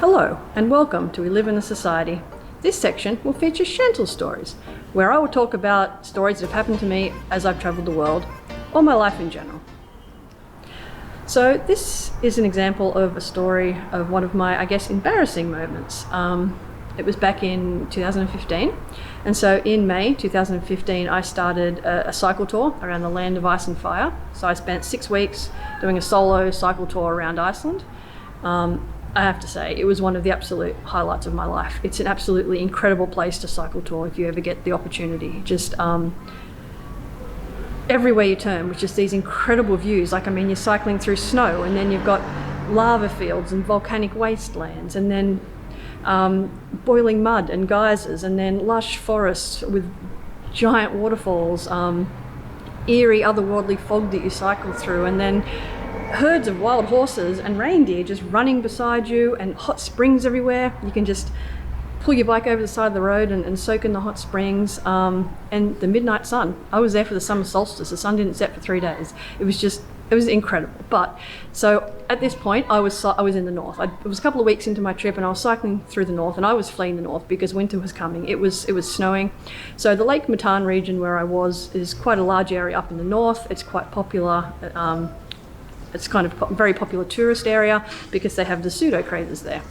Hello and welcome to We Live in a Society. This section will feature Chantle stories, where I will talk about stories that have happened to me as I've travelled the world, or my life in general. So this is an example of a story of one of my, embarrassing moments. It was back in 2015, and so in May 2015 I started a cycle tour around the land of ice and fire. So I spent 6 weeks doing a solo cycle tour around Iceland. I have to say, it was one of the absolute highlights of my life. It's an absolutely incredible place to cycle tour if you ever get the opportunity. Just everywhere you turn, with just these incredible views. You're cycling through snow, and then you've got lava fields and volcanic wastelands, and then boiling mud and geysers, and then lush forests with giant waterfalls, eerie otherworldly fog that you cycle through, and then herds of wild horses and reindeer just running beside you, and hot springs everywhere. You can just pull your bike over the side of the road and soak in the hot springs, and the midnight sun. I was there for the summer solstice. The sun didn't set for 3 days. It was incredible. But so at this point I was in the north. It was a couple of weeks into my trip, and I was cycling through the north, and I was fleeing the north because winter was coming. It was snowing. So the Lake Matan region where I was is quite a large area up in the north. It's quite popular. It's kind of very popular tourist area because they have the pseudo craters there.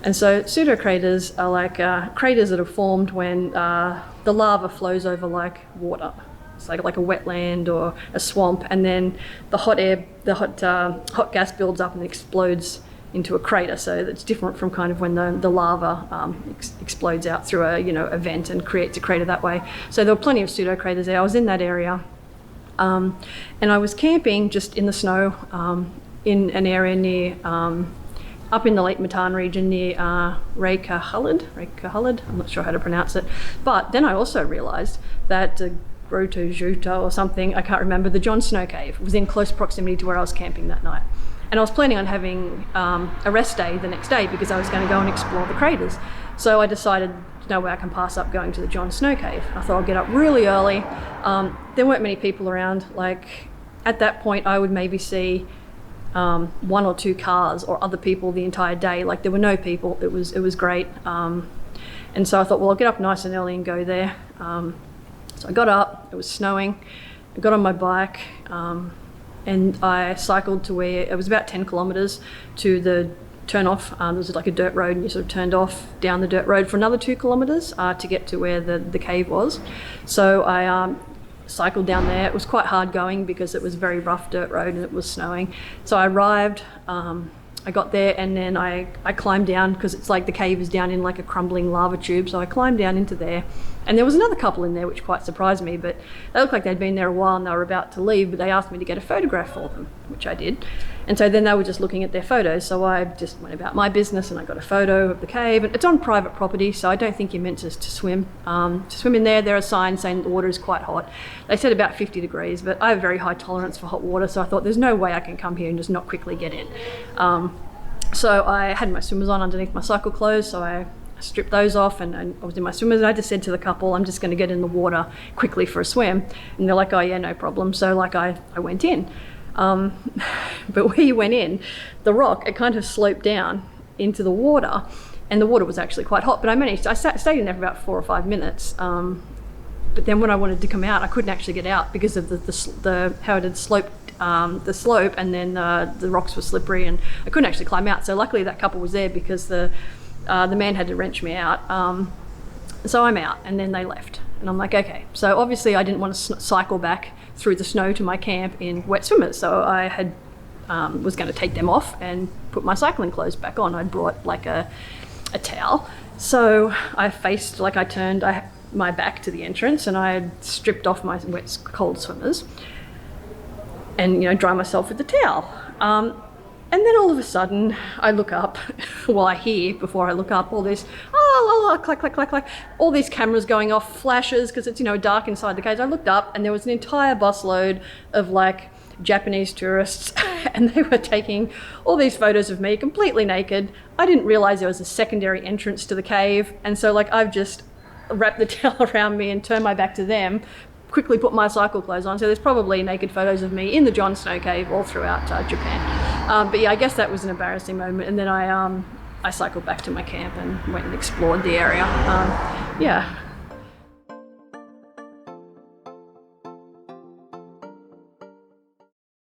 And so pseudo craters are like craters that are formed when the lava flows over like water. It's like a wetland or a swamp, and then the hot gas builds up and explodes into a crater. So that's different from kind of when the lava explodes out through a vent and creates a crater that way. So there were plenty of pseudo craters there. I was in that area. And I was camping just in the snow in an area near, up in the Lake Matan region near Reykjavik. I'm not sure how to pronounce it. But then I also realised that Grota or something, I can't remember, the Jon Snow Cave was in close proximity to where I was camping that night. And I was planning on having a rest day the next day because I was going to go and explore the craters. So I decided, no way I can pass up going to the Jon Snow Cave. I thought I'd get up really early. There weren't many people around. Like at that point I would maybe see 1 or 2 cars or other people the entire day. Like there were no people. It was great. And so I thought, well, I'll get up nice and early and go there. So I got up, it was snowing. I got on my bike and I cycled to where it was about 10 kilometers to the turn off. There was like a dirt road, and you sort of turned off down the dirt road for another 2 kilometers to get to where the cave was. So I cycled down there. It was quite hard going because it was a very rough dirt road and it was snowing. So I arrived, I got there, and then I climbed down because it's like the cave is down in like a crumbling lava tube. So I climbed down into there, and there was another couple in there which quite surprised me, but they looked like they'd been there a while and they were about to leave, but they asked me to get a photograph for them, which I did. And so then they were just looking at their photos, so I just went about my business and I got a photo of the cave. And it's on private property, so I don't think you're meant to swim. To swim in there, there are signs saying the water is quite hot. They said about 50 degrees, but I have very high tolerance for hot water, so I thought there's no way I can come here and just not quickly get in. So I had my swimmers on underneath my cycle clothes, so I stripped those off, and I was in my swimmers, and I just said to the couple, I'm just going to get in the water quickly for a swim. And they're like, oh yeah, no problem. So I went in. But where you went in, the rock, it kind of sloped down into the water, and the water was actually quite hot, but I stayed in there for about 4 or 5 minutes. But then when I wanted to come out, I couldn't actually get out because of the how it had sloped, the slope, and then the rocks were slippery, and I couldn't actually climb out. So luckily that couple was there because the man had to wrench me out. So I'm out, and then they left, and I'm like, okay. So obviously I didn't want to cycle back through the snow to my camp in wet swimmers, so I had was going to take them off and put my cycling clothes back on. I'd brought like a towel, so I turned my back to the entrance, and I had stripped off my wet cold swimmers and dry myself with the towel. And then all of a sudden I look up, well, I hear before I look up all this clack, clack, clack, clack, all these cameras going off, flashes, because it's dark inside the cave. I looked up, and there was an entire busload of like Japanese tourists and they were taking all these photos of me completely naked. I didn't realize there was a secondary entrance to the cave, and so I've just wrapped the towel around me and turned my back to them, quickly put my cycle clothes on. So there's probably naked photos of me in the Jon Snow Cave all throughout Japan. But yeah, I guess that was an embarrassing moment. And then I I cycled back to my camp and went and explored the area. Yeah,